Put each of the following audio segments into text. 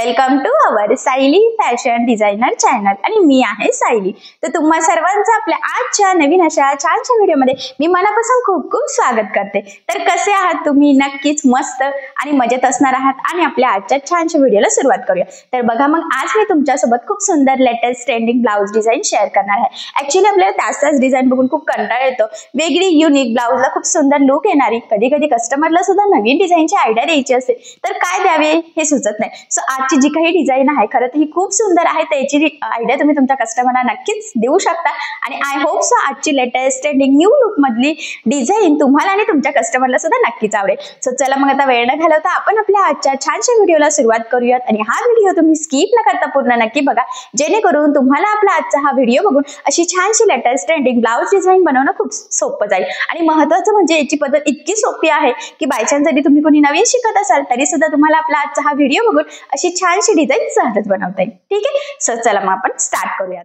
Welcome to our Sayali fashion designer channel आणि मी आहे सायली। तर तुम्हा सर्वांचं आपल्या आजच्या नवीन अशा छानशा व्हिडिओमध्ये मी मनापासून खूप खूप स्वागत करते। तर कसे आहात तुम्ही? नक्कीच मस्त आणि मजेत असणार आहात आणि आपल्या आजच्या छानशा व्हिडिओला सुरुवात करूया। तर बघा मग आज मी तुमच्यासोबत खूप सुंदर latest trending blouse design share करणार आहे। ऍक्च्युअली आपल्याला त्याच डिझाइन बघून खूप कंटाळा येतो, वेगळी युनिक ब्लाउजला खूप सुंदर लुक येणारी, कधी कधी कस्टमरला सुद्धा नवीन डिझाइनची आयडिया द्यायची असते तर काय द्यावे हे सुचत नाही। सो आजची जी काही डिझाइन आहे खरं तर ही खूप सुंदर आहे, त्याची आयडिया तुम्ही तुमच्या कस्टमरला नक्कीच देऊ शकता आणि आय होप सो आजची लेटेस्ट ट्रेंडिंग न्यू लुक मधली डिझाइन तुम्हाला आणि तुमच्या कस्टमरला सुद्धा नक्कीच आवडेल। सो चला मग आता वेळ न घालवता आपण आपल्या आजच्या छानशा व्हिडिओला सुरुवात करूयात आणि हा व्हिडिओ तुम्ही स्किप न करता पूर्ण नक्की बघा, जेणेकरून तुम्हाला आपला आजचा हा व्हिडिओ बघून अशी छानशी लेटेस्ट ट्रेंडिंग ब्लाउज डिझाइन बनवणं खूप सोपं जाईल। आणि महत्त्वाचं म्हणजे याची पद्धत इतकी सोपी आहे की बाय चान्स जरी तुम्ही कोणी नवीन शिकत असाल तरी सुद्धा तुम्हाला आपला आजचा हा व्हिडिओ बघून अशी छानशी डिझाइन सहजच बनवता येईल। ठीक आहे, सो चला मग आपण स्टार्ट करूयात।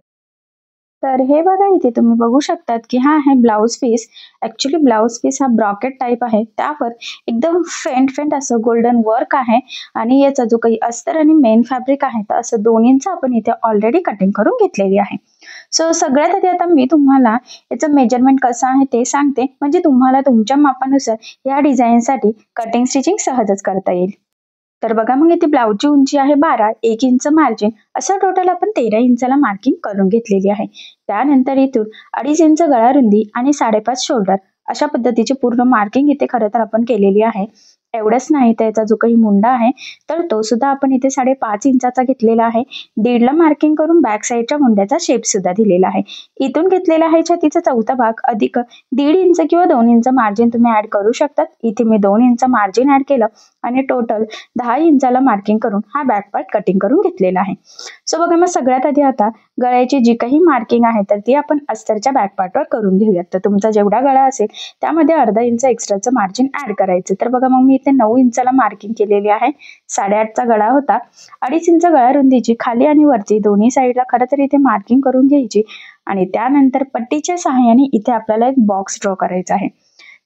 तर हे बघा, इथे तुम्ही बघू शकतात की हा आहे blouse piece. Actually blouse piece हा ब्रॉकेट टाइप आहे, त्यावर एकदम फेंट असं गोल्डन वर्क आहे आणि याचा जो काही अस्तर आणि मेन फॅब्रिक आहे तर असं दोन्हींचं आपण इथे ऑलरेडी कटिंग करून घेतलेली आहे। सो सगळ्यात आधी आता मी तुम्हाला याचं मेजरमेंट कसं आहे ते सांगते, म्हणजे तुम्हाला तुमच्या मापानुसार या डिझाईनसाठी कटिंग स्टिचिंग सहजच करता येईल। तर बघा मग इथे ब्लाउजची उंची आहे 12, 1 इंच मार्जिन, असं टोटल आपण 13 इंचाला मार्किंग करून घेतलेली आहे। त्यानंतर इथून 2.5 इंच गळा रुंदी आणि 5.5 शोल्डर अशा पद्धतीची पूर्ण मार्किंग इथे खरं तर आपण केलेली आहे। एवढंच नाही, त्याचा जो काही मुंडा आहे तर तो सुद्धा आपण इथे 5.5 इंचाचा घेतलेला आहे। 1.5 ला मार्किंग करून बॅक साईडच्या मुंड्याचा शेप सुद्धा दिलेला आहे। इथून घेतलेला आहे छातीचा चौथा भाग अधिक 1.5 इंच किंवा 2 इंच मार्जिन तुम्ही ऍड करू शकतात। इथे मी 2 इंच मार्जिन ऍड केलं आणि टोटल 10 इंचाला मार्किंग करून हा बॅक पार्ट कटिंग करून घेतलेला आहे। सो बघा मग सगळ्यात आधी आता गळ्याची जी काही मार्किंग आहे तर ती आपण अस्तरच्या बॅक पार्टवर करून घेऊयात। तर तुमचा जेवढा गळा असेल त्यामध्ये अर्धा इंच एक्स्ट्राचं मार्जिन ऍड करायचं। तर बघा मग मी इथे 9 इंचाला मार्किंग केलेली आहे। 8.5चा गळा होता, 2.5 इंच गळा रुंदीची खाली आणि वरती दोन्ही साईडला खरं तर इथे मार्किंग करून घ्यायची आणि त्यानंतर पट्टीच्या सहाय्याने इथे आपल्याला एक बॉक्स ड्रॉ करायचा आहे।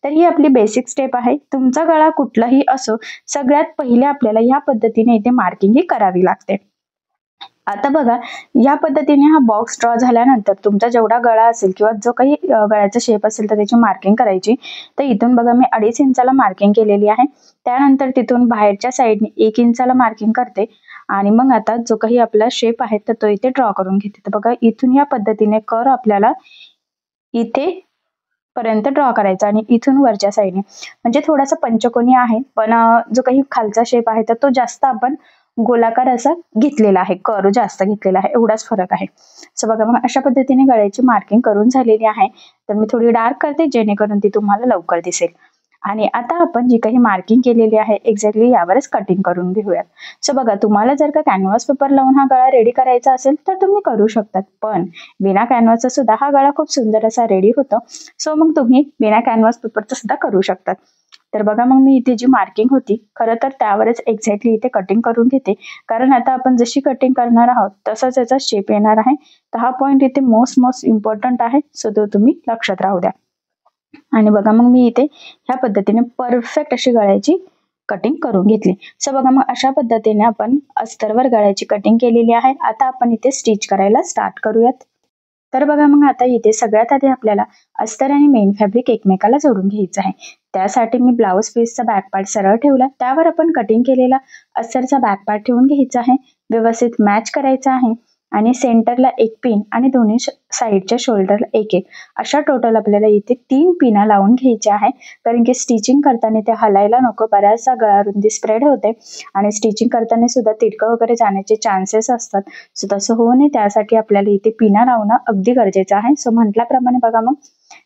तर ही आपली बेसिक स्टेप आहे। तुमचा गळा कुठलाही असो, सगळ्यात पहिले आपल्याला ह्या पद्धतीने इथे मार्किंग ही करावी लागते। आता बघा, या पद्धतीने हा बॉक्स ड्रॉ झाल्यानंतर तुमचा जेवढा गळा असेल किंवा जो काही गळ्याचा शेप असेल तर त्याची मार्किंग करायची। तर इथून बघा मी 2.5 इंचाला मार्किंग केलेली आहे। त्यानंतर तिथून बाहेरच्या साईडने 1 इंचाला मार्किंग करते आणि मग आता जो काही आपला शेप आहे तर तो इथे ड्रॉ करून घेते। तर बघा इथून या पद्धतीने कर आपल्याला इथे पर्यंत ड्रॉ करायचा आणि इथून वरच्या साईडने म्हणजे थोडासा पंचकोनी आहे, पण जो काही खालचा शेप आहे तर तो जास्त आपण गोलाकार असा घेतलेला आहे, कर जास्त घेतलेला आहे, एवढाच फरक आहे। सो बघा मग अशा पद्धतीने गळ्याची मार्किंग करून झालेली आहे। तर मी थोडी डार्क करते जेणेकरून ती तुम्हाला लवकर दिसेल। आणि आता आपण जी काही मार्किंग केलेली आहे एक्झॅक्टली यावरच कटिंग करून घेऊयात। सो बघा, तुम्हाला जर का कॅनव्हास पेपर लावून हा गळा रेडी करायचा असेल तर तुम्ही करू शकतात, पण बिना कॅनव्हासचा सुद्धा हा गळा खूप सुंदर असा रेडी होतो। सो मग तुम्ही बिना कॅनव्हास पेपरचा सुद्धा करू शकतात। तर बघा मग मी इथे जी मार्किंग होती खरं तर त्यावरच एक्झॅक्टली इथे कटिंग करून घेते, कारण आता आपण जशी कटिंग करणार आहोत तसाच याचा शेप येणार आहे। तर हा पॉइंट इथे मोस्ट इम्पॉर्टंट आहे, सो तो तुम्ही लक्षात राहू द्या। आणि बघा मग मी इथे ह्या पद्धतीने परफेक्ट अशी गळ्याची कटिंग करून घेतली। सो बघा मग अशा पद्धतीने आपण अस्तरवर गळ्याची कटिंग केलेली आहे। आता आपण इथे स्टिच करायला स्टार्ट करूयात। तर बघा मग आता इथे सगळ्यात आधी आपल्याला अस्तर आणि मेन फॅब्रिक एकमेकाला जोडून घ्यायचं आहे। त्यासाठी मी ब्लाउज पीसचा बॅक पार्ट सरळ ठेवला, त्यावर आपण कटिंग केलेला अस्तरचा बॅक पार्ट ठेवून घ्यायचा आहे, व्यवस्थित मॅच करायचा आहे आणि सेंटरला एक पिन आणि दोन्ही साईडच्या शोल्डरला एक अशा टोटल आपल्याला इथे 3 पिना लावून घ्यायच्या आहे, कारण की स्टिचिंग करताना ते हलायला नको, बऱ्याचदा गळा रुंदी स्प्रेड होते आणि स्टिचिंग करताना सुद्धा तिरकं वगैरे जाण्याचे चान्सेस असतात। सो तसं होऊ नये त्यासाठी आपल्याला इथे पिना लावणं अगदी गरजेचं आहे। सो म्हटल्याप्रमाणे बघा मग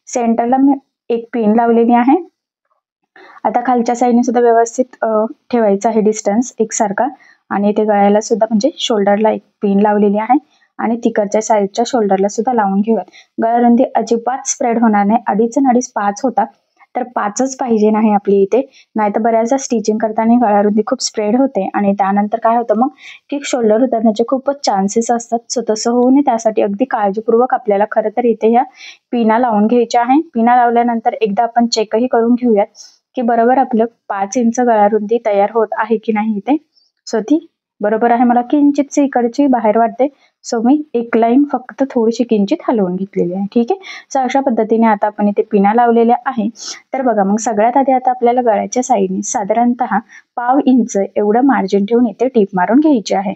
सेंटरला मी एक पिन लावलेली आहे। आता खालच्या साईडने सुद्धा व्यवस्थित ठेवायचं आहे डिस्टन्स एकसारखा आणि ते गळ्याला सुद्धा म्हणजे शोल्डरला एक पिन लावलेली आहे आणि तिकडच्या साईडच्या शोल्डरला सुद्धा लावून घेऊयात। गळा रुंदी अजिबात स्प्रेड होणार नाही, 2.5 आणि 2.5 5 होता तर 5च पाहिजे नाही आपली इथे, नाहीतर बऱ्याचदा स्टिचिंग करताना गळा रुंदी खूप स्प्रेड होते आणि त्यानंतर काय होतं मग की शोल्डर उतरण्याचे खूपच चान्सेस असतात। सो तसं होऊ नये त्यासाठी अगदी काळजीपूर्वक आपल्याला खरं तर इथे ह्या पिना लावून घ्यायच्या आहे। पिना लावल्यानंतर एकदा आपण चेकही करून घेऊयात की बरोबर आपलं 5 इंच गळा रुंदी तयार होत आहे की नाही इथे। सो ती बरोबर आहे, मला किंचितशी इकडची बाहेर वाटते, सो मी एक लाईन फक्त थोडीशी किंचित हलवून घेतलेली आहे. ठीक आहे. सो अशा पद्धतीने आता आपण इथे पिना लावलेल्या आहे. तर बघा मग सगळ्यात आधी आता आपल्याला गळ्याच्या साईडने साधारणतः पाव इंच एवढं मार्जिन ठेवून इथे टीप मारून घ्यायची आहे.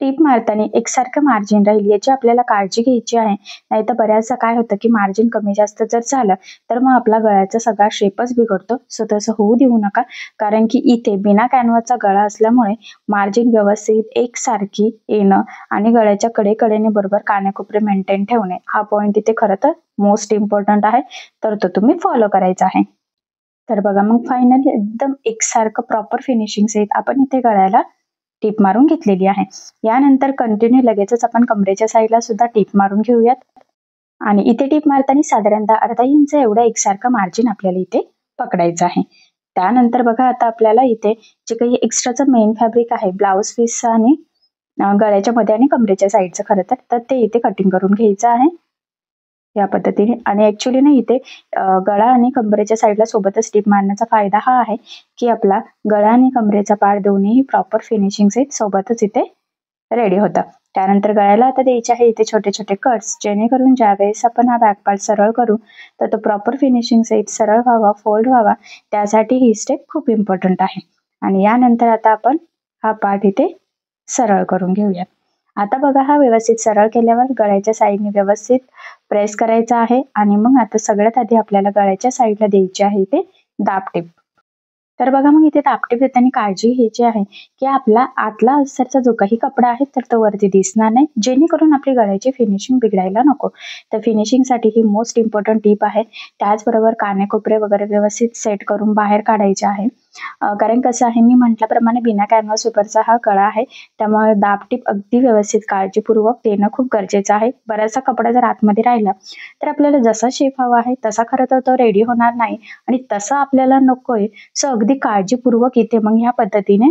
टीप मारताना एकसारखं मार्जिन राहील याची आपल्याला काळजी घ्यायची आहे. नाहीतर बऱ्याचदा काय होतं की मार्जिन कमी जास्त जर झालं तर मग आपला गळ्याचा सगळा शेपच बिघडतो. सो तसं होऊ देऊ नका, कारण की इथे बिना कॅनव्हाचा गळा असल्यामुळे मार्जिन व्यवस्थित एकसारखी येणं आणि गळ्याच्या कडेकडेने बरोबर कानाकोपरे मेंटेन ठेवणे हा पॉईंट इथे खरं तर मोस्ट इम्पॉर्टंट आहे. तर तो तुम्ही फॉलो करायचा आहे. तर बघा मग फायनली एकदम एकसारखं प्रॉपर फिनिशिंग सहित आपण इथे गळ्याला टीप मारून घेतलेली आहे. यानंतर कंटिन्यू लगेचच आपण कमरेच्या साईडला सुद्धा टीप मारून घेऊयात. आणि इथे टीप मारताना साधारणतः अर्धा इंच एवढं एकसारखं मार्जिन आपल्याला इथे पकडायचं आहे. त्यानंतर बघा आता आपल्याला इथे जे काही एक्स्ट्राचं मेन फॅब्रिक आहे ब्लाउज पीस आणि गळ्याच्या मध्ये आणि कमरेच्या साईडचं खरं तर ते इथे कटिंग करून घ्यायचं आहे या पद्धतीने. आणि ऍक्च्युली ना इथे गळा आणि कमरेच्या साईडला सोबतच टीप मारण्याचा फायदा हा आहे की आपला गळा आणि कमरेचा पार्ट दोन्ही प्रॉपर फिनिशिंग सहित सोबतच इथे रेडी होतं. त्यानंतर गळ्याला आता द्यायचे आहे इथे छोटे छोटे कट्स, जेणेकरून ज्यावेळेस आपण हा बॅक पार्ट सरळ करू तर तो प्रॉपर फिनिशिंग सहित सरळ व्हावा, फोल्ड व्हावा, त्यासाठी ही स्टेप खूप इम्पॉर्टंट आहे. आणि यानंतर आता आपण हा पार्ट इथे सरळ करून घेऊयात. आता बघा हा व्यवस्थित सरळ केल्यावर गळ्याच्या साईडने व्यवस्थित प्रेस करायचा आहे. आणि मग आता सगळ्यात आधी आपल्याला गळ्याच्या साईडला द्यायची आहे इथे दाबटीप. तर बघा मग इथे दाबटीप देताना काळजी घ्यायची आहे की आपला आतला अस्तरचा जो काही कपडा आहे तर तो वरती दिसणार नाही, जेणेकरून आपली गळ्याची फिनिशिंग बिघडायला नको. तर फिनिशिंगसाठी ही मोस्ट इम्पॉर्टंट टीप आहे. त्याचबरोबर कानेकोपरे वगैरे व्यवस्थित सेट करून बाहेर काढायचे आहे. कारण कसं आहे, मी म्हटल्याप्रमाणे बिना कॅनव्हास पेपरचा हा गळा आहे, त्यामुळे दाबटीप अगदी व्यवस्थित काळजीपूर्वक देणं खूप गरजेचं आहे. बराचसा कपडा जर आतमध्ये राहिला तर आपल्याला जसा शेप हवा आहे तसा खरं तर तो रेडी होणार नाही आणि तसा आपल्याला नकोय. सो अगदी काळजीपूर्वक इथे मग ह्या पद्धतीने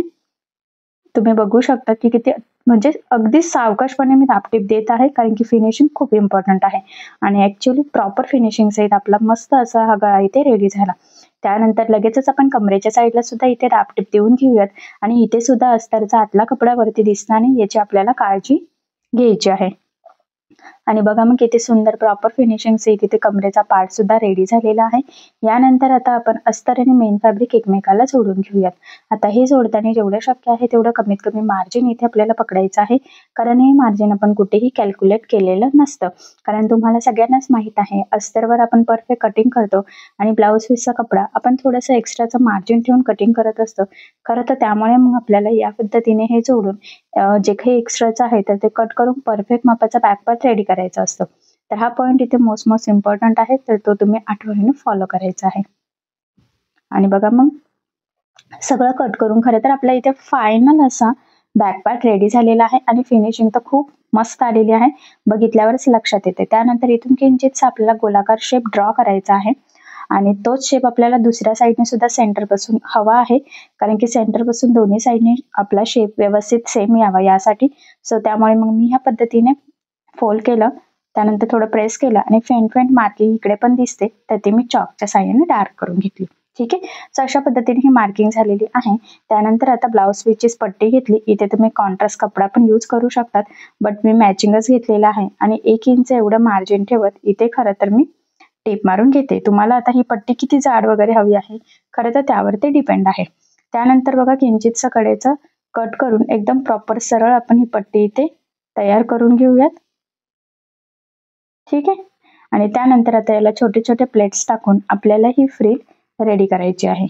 तुम्ही बघू शकता की किती म्हणजे अगदी सावकाशपणे मी दाबटीप देत आहे, कारण की फिनिशिंग खूप इम्पॉर्टंट आहे. आणि ऍक्च्युली प्रॉपर फिनिशिंग सहित आपला मस्त असा हा गळा इथे रेडी झाला. त्यानंतर लगेचच आपण कमरेच्या साईडला सुद्धा इथे दाबटीप देऊन घेऊयात. आणि इथे सुद्धा अस्तरचा आतला कपडा वरती दिसणार नाही याची आपल्याला काळजी घ्यायची आहे. आणि बघा मग किती सुंदर प्रॉपर फिनिशिंग सहित इथे कमरेचा पार्ट सुद्धा रेडी झालेला आहे. यानंतर आता आपण अस्तर आणि मेन फॅब्रिक एकमेकाला जोडून घेऊयात. आता हे जोडताना जेवढं शक्य आहे तेवढं कमीत कमी मार्जिन इथे आपल्याला पकडायचं आहे, कारण हे मार्जिन आपण कुठेही कॅल्क्युलेट केलेलं नसतं. कारण तुम्हाला सगळ्यांनाच माहित आहे अस्तरवर आपण परफेक्ट कटिंग करतो आणि ब्लाऊज पीसचा कपडा आपण थोडंसं एक्स्ट्राचं मार्जिन ठेवून कटिंग करत असतो. खरं तर त्यामुळे मग आपल्याला या पद्धतीने हे जोडून जे काही एक्स्ट्राचं आहे तर ते कट करून परफेक्ट मापाचा बॅक पार्ट रेडी करायचा असतो. तर हा पॉईंट इथे मोस्ट इम्पॉर्टंट आहे, तर तो तुम्ही आठवणीने फॉलो करायचा आहे. आणि बघा मग सगळं कट करून खरं तर आपल्या इथे फायनल असा बॅक पार्ट रेडी झालेला आहे आणि फिनिशिंग तर खूप मस्त आलेली आहे, बघितल्यावरच लक्षात येते. त्यानंतर इथून किंचितसा आपल्याला गोलाकार शेप ड्रॉ करायचा आहे आणि तोच शेप आपल्याला दुसऱ्या साईडने सुद्धा सेंटर पासून हवा आहे, कारण की सेंटर पासून दोन्ही साईडने आपला शेप व्यवस्थित सेम यावा यासाठी. सो त्यामुळे मग मी ह्या पद्धतीने फोल्ड केलं, त्यानंतर थोडं प्रेस केलं आणि फेंट मार्किंग इकडे पण दिसते तर ते मी चॉकच्या साह्याने डार्क करून घेतली. ठीक आहे. सो अशा पद्धतीने ही मार्किंग झालेली आहे. त्यानंतर आता ब्लाऊज पीसची पट्टी घेतली. इथे तुम्ही कॉन्ट्रास्ट कपडा पण यूज करू शकतात, बट मी मॅचिंगच घेतलेला आहे. आणि 1 इंच एवढं मार्जिन ठेवत इथे खरं तर मी टीप मारून घेते. तुम्हाला आता ही पट्टी किती जाड वगैरे हवी आहे खरं तर त्यावर ते डिपेंड आहे. त्यानंतर बघा किंचितचं कडेचं कट करून एकदम प्रॉपर सरळ आपण ही पट्टी इथे तयार करून घेऊयात. ठीक आहे. आणि त्यानंतर आता याला छोटे छोटे प्लेट्स टाकून आपल्याला ही फ्रिल रेडी करायची आहे.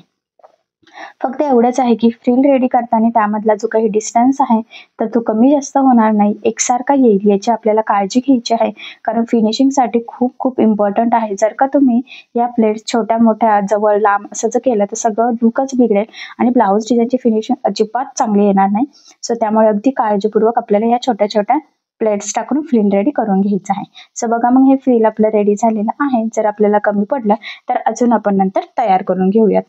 फक्त एवढंच आहे की फ्रिल रेडी करताना त्यामधला जो काही डिस्टन्स आहे तर तो कमी जास्त होणार नाही, एकसारखा येईल याची आपल्याला काळजी घ्यायची आहे, कारण फिनिशिंगसाठी खूप खूप इम्पॉर्टंट आहे. जर का तुम्ही या प्लेट्स छोट्या मोठ्या जवळ लांब असं जर केलं तर सगळं लुकच बिघडेल आणि ब्लाऊज डिझाईनची फिनिशिंग अजिबात चांगली येणार नाही. सो त्यामुळे अगदी काळजीपूर्वक आपल्याला या छोट्या छोट्या प्लेट्स टाकून फ्रिल रेडी करून घ्यायचं आहे. सो बघा मग हे फ्रिल आपलं रेडी झालेलं आहे. जर आपल्याला कमी पडलं तर अजून आपण नंतर तयार करून घेऊयात.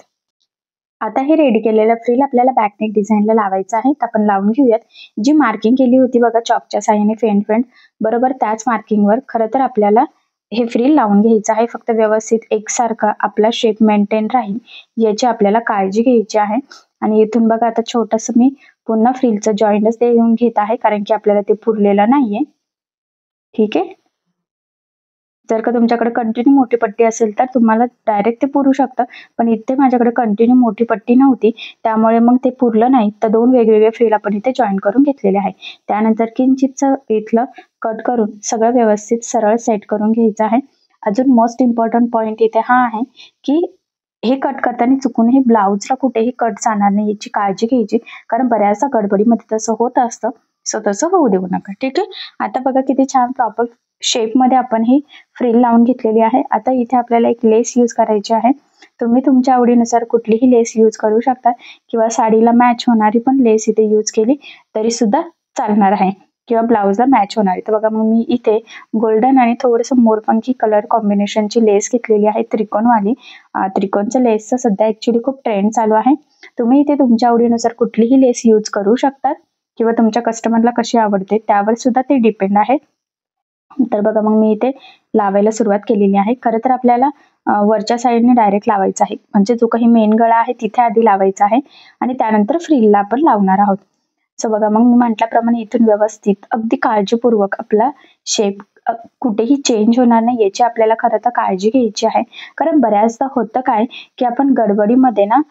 आता हे रेडी केलेलं फ्रिल आपल्याला बॅकनेक डिझाईनला लावायचं आहे, तर आपण लावून घेऊयात. जी मार्किंग केली होती बघा चॉकच्या साह्याने फेंट बरोबर त्याच मार्किंगवर खरं तर आपल्याला हे फ्रिल लावून घ्यायचं आहे. फक्त व्यवस्थित एकसारखा आपला शेप मेंटेन राहील याची आपल्याला काळजी घ्यायची आहे. आणि इथून बघा आता छोटंसं मी पुन्हा फ्रिलचं जॉईंटच देऊन घेत आहे, कारण की आपल्याला ते पुरलेलं नाहीये. ठीक आहे. जर का तुमच्याकडे कंटिन्यू मोठी पट्टी असेल तर तुम्हाला डायरेक्ट ते पुरू शकतं, पण इथे माझ्याकडे कंटिन्यू मोठी पट्टी नव्हती, त्यामुळे मग ते पुरलं नाही. तर 2 वेगवेगळे फ्रिल आपण इथे जॉईन करून घेतलेले आहे. त्यानंतर किंचितचं इथलं कट करून सगळं व्यवस्थित सरळ सेट करून घ्यायचं आहे. अजून मोस्ट इम्पॉर्टंट पॉईंट इथे हा आहे की हे कट करताना चुकूनही ब्लाऊजला कुठेही कट जाणार नाही याची काळजी घ्यायची, कारण बऱ्याचदा गडबडीमध्ये तसं होत असतं. सो तसं होऊ देऊ नका. ठीक आहे. आता बघा किती छान प्रॉपर शेपमध्ये आपण ही फ्रिल लावून घेतलेली आहे. आता इथे आपल्याला एक लेस यूज करायची आहे. तुम्ही तुमच्या आवडीनुसार कुठलीही लेस यूज करू शकता किंवा साडीला मॅच होणारी पण लेस इथे यूज केली तरी सुद्धा चालणार आहे, किंवा ब्लाऊजला मॅच होणारी. तर बघा मग मी इथे गोल्डन आणि थोडंसं मोरपंखी कलर कॉम्बिनेशनची लेस घेतलेली आहे, त्रिकोणवाली. त्रिकोणच्या लेसचा सध्या ऍक्च्युली खूप ट्रेंड चालू आहे. तुम्ही इथे तुमच्या आवडीनुसार कुठलीही लेस यूज करू शकतात किंवा तुमच्या कस्टमरला कशी आवडते त्यावर सुद्धा ते डिपेंड आहे. तर बघा मग मी इथे लावायला सुरुवात केलेली आहे. खरं तर आपल्याला वरच्या साईडने डायरेक्ट लावायचं आहे, म्हणजे जो काही मेन गळा आहे तिथे आधी लावायचा आहे आणि त्यानंतर फ्रिलला आपण लावणार आहोत. सो बघा मग मी म्हटल्याप्रमाणे इथून व्यवस्थित अगदी काळजीपूर्वक आपला शेप कुठेही चेंज होणार नाही याची आपल्याला खरं तर काळजी घ्यायची आहे. कारण बऱ्याचदा होतं काय की आपण गडबडीमध्ये ना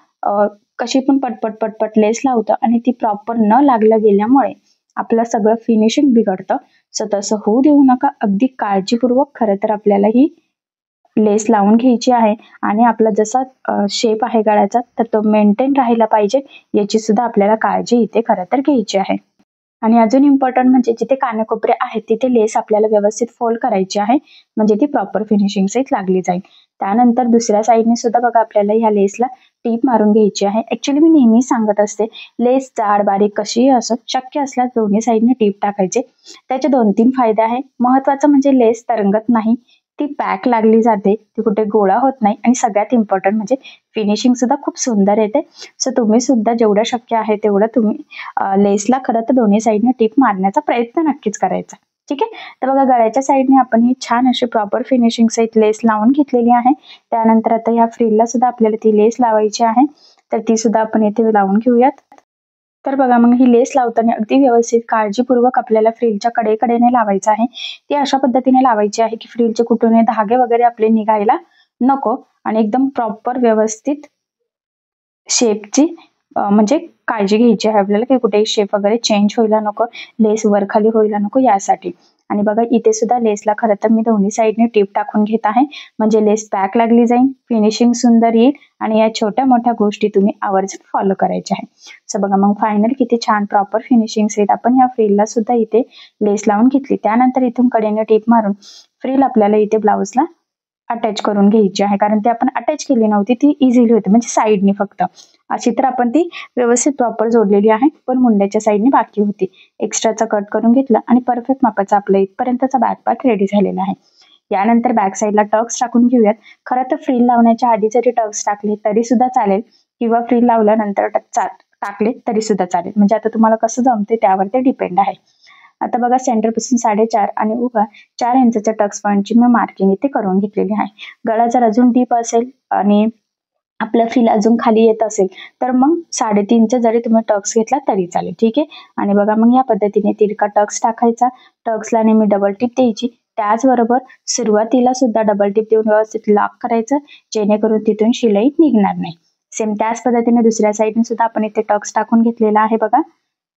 कशी पण पटपट पटपट लेस लावतो आणि ती प्रॉपर न लागलं गेल्यामुळे आपलं सगळं फिनिशिंग बिघडतं. सो तसं होऊ देऊ नका. अगदी काळजीपूर्वक खरं तर आपल्याला ही लेस लावून घ्यायची आहे आणि आपला जसा शेप आहे गळ्याचा तर तो मेंटेन राहायला पाहिजे याची सुद्धा आपल्याला काळजी इथे खरं तर घ्यायची आहे. आणि अजून इम्पॉर्टंट म्हणजे जिथे कानेकोपरे आहेत तिथे लेस आपल्याला व्यवस्थित फोल्ड करायची आहे, म्हणजे ती प्रॉपर फिनिशिंग सहित लागली जाईल. त्यानंतर दुसऱ्या साईडने सुद्धा बघा आपल्याला ह्या लेसला टीप मारून घ्यायची आहे. ऍक्च्युली मी नेहमी सांगत असते लेस जाड बारीक कशीही असो, शक्य असल्यास दोन्ही साईडने टीप टाकायचे. त्याचे 2-3 फायदे आहे. महत्वाचं म्हणजे लेस तरंगत नाही, ती पॅक लागली जाते, ती कुठे गोळा होत नाही आणि सगळ्यात इम्पॉर्टंट म्हणजे फिनिशिंग सुद्धा खूप सुंदर येते. सो तुम्ही सुद्धा जेवढं शक्य आहे तेवढं तुम्ही लेसला खरं तर दोन्ही साईडने टीप मारण्याचा प्रयत्न नक्कीच करायचा. ठीक आहे. तर बघा गळ्याच्या साईडने आपण ही छान अशी प्रॉपर फिनिशिंग सहित लेस लावून घेतलेली आहे. त्यानंतर आता ह्या फ्रिलला सुद्धा आपल्याला ती लेस लावायची आहे, तर ती सुद्धा आपण इथे लावून घेऊयात. तर बघा मग ही लेस लावताना अगदी व्यवस्थित काळजीपूर्वक आपल्याला फ्रिलच्या कडेकडेने लावायचं आहे. ती अशा पद्धतीने लावायची आहे की फ्रिलचे कुठून धागे वगैरे आपले निघायला नको आणि एकदम प्रॉपर व्यवस्थित शेपची म्हणजे काळजी घ्यायची आहे आपल्याला की कुठेही शेप वगैरे चेंज व्हायला नको, लेस वर खाली व्हायला नको यासाठी. आणि बघा इथे सुद्धा लेसला खरं तर मी दोन्ही साईडने टीप टाकून घेत आहे, म्हणजे लेस पॅक लागली जाईल, फिनिशिंग सुंदर येईल आणि या छोट्या मोठ्या गोष्टी तुम्ही आवर्जून फॉलो करायच्या आहे. सो बघा मग फायनल किती छान प्रॉपर फिनिशिंग सहित आपण या फ्रिलला सुद्धा इथे लेस लावून घेतली. त्यानंतर इथून कडेने टीप मारून फ्रिल आपल्याला इथे ब्लाऊजला अटॅच करून घ्यायची आहे, कारण ती आपण अटॅच केली नव्हती, ती इझिली होते म्हणजे साईडने फक्त. अशी तर आपण ती व्यवस्थित प्रॉपर जोडलेली आहे, पण मुंड्याच्या साईडने बाकी होती. एक्स्ट्राचा कट करून घेतला आणि परफेक्ट मापाचा आपला इथपर्यंतचा बॅक पार्ट रेडी झालेला आहे. यानंतर बॅक साईडला टक्स टाकून घेऊयात. खरं तर फ्रिल लावण्याच्या आधी जरी टक्स टाकले तरी सुद्धा चालेल किंवा फ्रिल लावल्यानंतर टाकले तरी सुद्धा चालेल, म्हणजे आता तुम्हाला कसं जमते त्यावर ते डिपेंड आहे. आता बघा सेंटर पासून 4.5 आणि उभा 4 इंचच्या टक्स पॉईंटची मी मार्किंग इथे करून घेतलेली आहे. गळा जर अजून डीप असेल आणि आपलं फ्रिल अजून खाली येत असेल तर मग 3.5चे जरी तुम्ही टक्स घेतला तरी चालेल. ठीक आहे. आणि बघा मग या पद्धतीने तिरका टक्स टाकायचा, टक्सला नेहमी डबल टिप द्यायची. त्याचबरोबर सुरुवातीला सुद्धा डबल टिप देऊन व्यवस्थित लॉक करायचं, जेणेकरून तिथून शिलाई निघणार नाही. सेम त्याच पद्धतीने दुसऱ्या साईडने सुद्धा आपण इथे टक्स टाकून घेतलेला आहे बघा,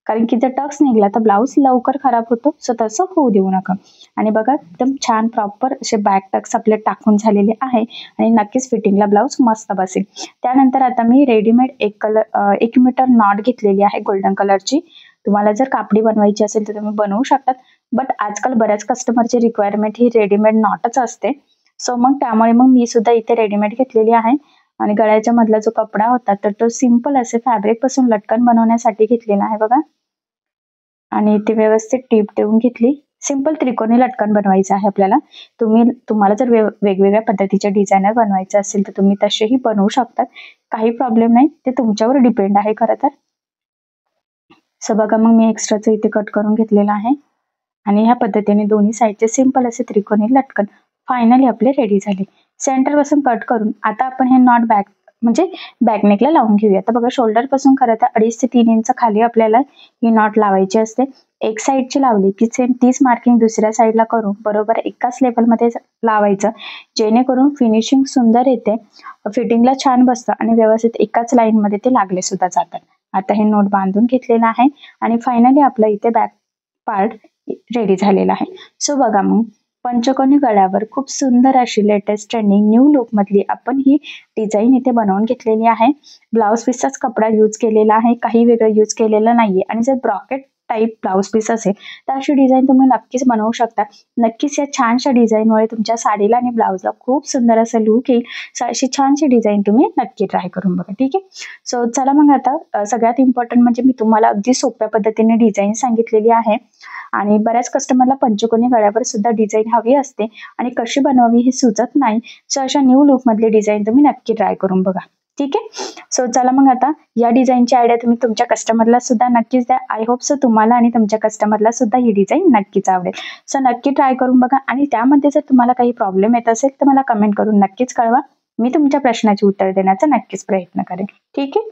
कारण की जर टक्स निघला तर ब्लाऊज लवकर खराब होतो. सो तसं होऊ देऊ नका. आणि बघा एकदम छान प्रॉपर असे बॅक टक्स आपले टाकून झालेले आहे आणि नक्कीच फिटिंगला ब्लाऊज मस्त बसेल. त्यानंतर आता मी रेडीमेड 1 मीटर नॉट घेतलेली आहे गोल्डन कलरची. तुम्हाला जर कापडी बनवायची असेल तर तुम्ही बनवू शकतात, बट आजकाल बऱ्याच कस्टमरची रिक्वायरमेंट ही रेडीमेड नॉटच असते. सो मग त्यामुळे मग मी सुद्धा इथे रेडीमेड घेतलेली आहे. आणि गळ्याच्या मधला जो कपडा होता तर तो सिंपल असे फॅब्रिक पासून लटकन बनवण्यासाठी घेतलेला आहे बघा. आणि इथे व्यवस्थित टीप देऊन घेतली. सिंपल त्रिकोणी लटकन बनवायचं आहे आपल्याला. तुम्हाला जर वेगवेगळ्या पद्धतीचे डिझायनर बनवायचे असेल तर तुम्ही तसेही बनवू शकतात, काही प्रॉब्लेम नाही, ते तुमच्यावर डिपेंड आहे खरं तर. सो बघा मग मी एक्स्ट्राचं इथे कट करून घेतलेलं आहे आणि ह्या पद्धतीने दोन्ही साईडचे सिंपल असे त्रिकोणी लटकन फायनली आपले रेडी झाले. सेंटर पासून कट करून आता आपण हे नॉट बॅक म्हणजे बॅकनेकला लावून घेऊया. तर बघा शोल्डर पासून खरं तर 2.5 ते 3 इंच खाली आपल्याला ही नॉट लावायची असते. एक साईडची लावली की सेम तीच मार्किंग दुसऱ्या साईडला करून बरोबर एकाच लेवलमध्ये लावायचं, जेणेकरून फिनिशिंग सुंदर येते, फिटिंगला छान बसतं आणि व्यवस्थित एकाच लाईनमध्ये ते लागले सुद्धा जातात. आता हे नोट बांधून घेतलेलं आहे आणि फायनली आपला इथे बॅक पार्ट रेडी झालेला आहे. सो बघा मग पंचकोनी गळ्यावर खूप सुंदर अशी लेटेस्ट ट्रेंडिंग न्यू लुक मधली आपण ही डिझाईन इथे बनवून घेतलेली आहे. ब्लाउज पीसचाच कपडा यूज केलेला आहे, काही वेगळं यूज केलेलं नाहीये. आणि जर ब्रॉकेट टाईप ब्लाउज पीस असेल तर अशी डिझाईन तुम्ही नक्कीच बनवू शकता. नक्कीच या छानशा डिझाईनमुळे तुमच्या साडीला आणि ब्लाउजला खूप सुंदर असं लुक येईल. अशी छानशी डिझाईन तुम्ही नक्की ट्राय करून बघा. ठीक आहे. सो चला मग आता सगळ्यात इम्पॉर्टंट म्हणजे मी तुम्हाला अगदी सोप्या पद्धतीने डिझाईन सांगितलेली आहे आणि बऱ्याच कस्टमरला पंचकोनी गळ्यावर सुद्धा डिझाईन हवी असते आणि कशी बनवावी हे सुचत नाही. सो अशा न्यू लुक मधली डिझाईन तुम्ही नक्की ट्राय करून बघा. ठीक आहे. सो चला मग आता या डिझाईनची आयडिया तुम्ही तुमच्या कस्टमरला सुद्धा नक्कीच द्या. आय होप सो तुम्हाला आणि तुमच्या कस्टमरला सुद्धा ही डिझाईन नक्कीच आवडेल. सो नक्की ट्राय करून बघा आणि त्यामध्ये जर तुम्हाला काही प्रॉब्लेम येत असेल तर मला कमेंट करून नक्कीच कळवा. मी तुमच्या प्रश्नाची उत्तर देण्याचा नक्कीच प्रयत्न करेन. ठीक आहे.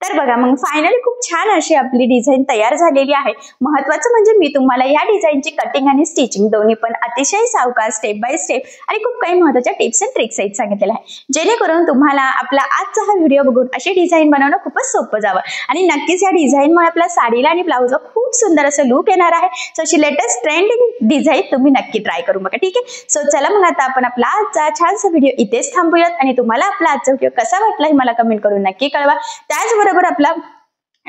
तर बघा मग फायनली खूप छान अशी आपली डिझाईन तयार झालेली आहे. महत्वाचं म्हणजे मी तुम्हाला या डिझाईनची कटिंग आणि स्टिचिंग दोन्ही पण अतिशय सावकाश स्टेप बाय स्टेप आणि खूप काही महत्वाच्या टिप्स अँड ट्रिक्स आहेत सांगितलेल्या आहे, जेणेकरून तुम्हाला आपला आजचा हा व्हिडिओ बघून अशी डिझाईन बनवणं खूपच सोपं जावं आणि नक्कीच या डिझाईनमुळे आपल्या साडीला आणि ब्लाउजला खूप सुंदर असं लुक येणार आहे. सो अशी लेटेस्ट ट्रेंडिंग डिझाईन तुम्ही नक्की ट्राय करून बघा. ठीक आहे. सो चला मग आता आपण आपला आजचा छानसा व्हिडिओ इथेच थांबूयात आणि तुम्हाला आपला आजचा व्हिडिओ कसा वाटला हे मला कमेंट करून नक्की कळवा. त्याचबरोबर आपला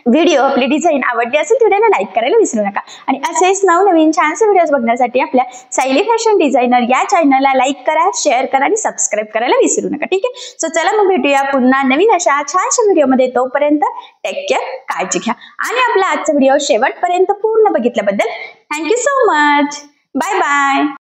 व्हिडिओ आपली डिझाईन आवडली असेल तर व्हिडिओला लाईक करायला विसरू नका आणि असेच नवनवीन छानसे व्हिडिओज बघण्यासाठी आपल्या सायली फॅशन डिझायनर या चॅनलला लाईक करा, शेअर करा आणि सबस्क्राईब करायला विसरू नका. ठीक आहे. सो चला मग भेटूया पुन्हा नवीन अशा छानशा व्हिडिओमध्ये. तोपर्यंत टेक केअर, काळजी घ्या आणि आपला आजचा व्हिडिओ शेवटपर्यंत पूर्ण बघितल्याबद्दल thank you so much. Bye bye.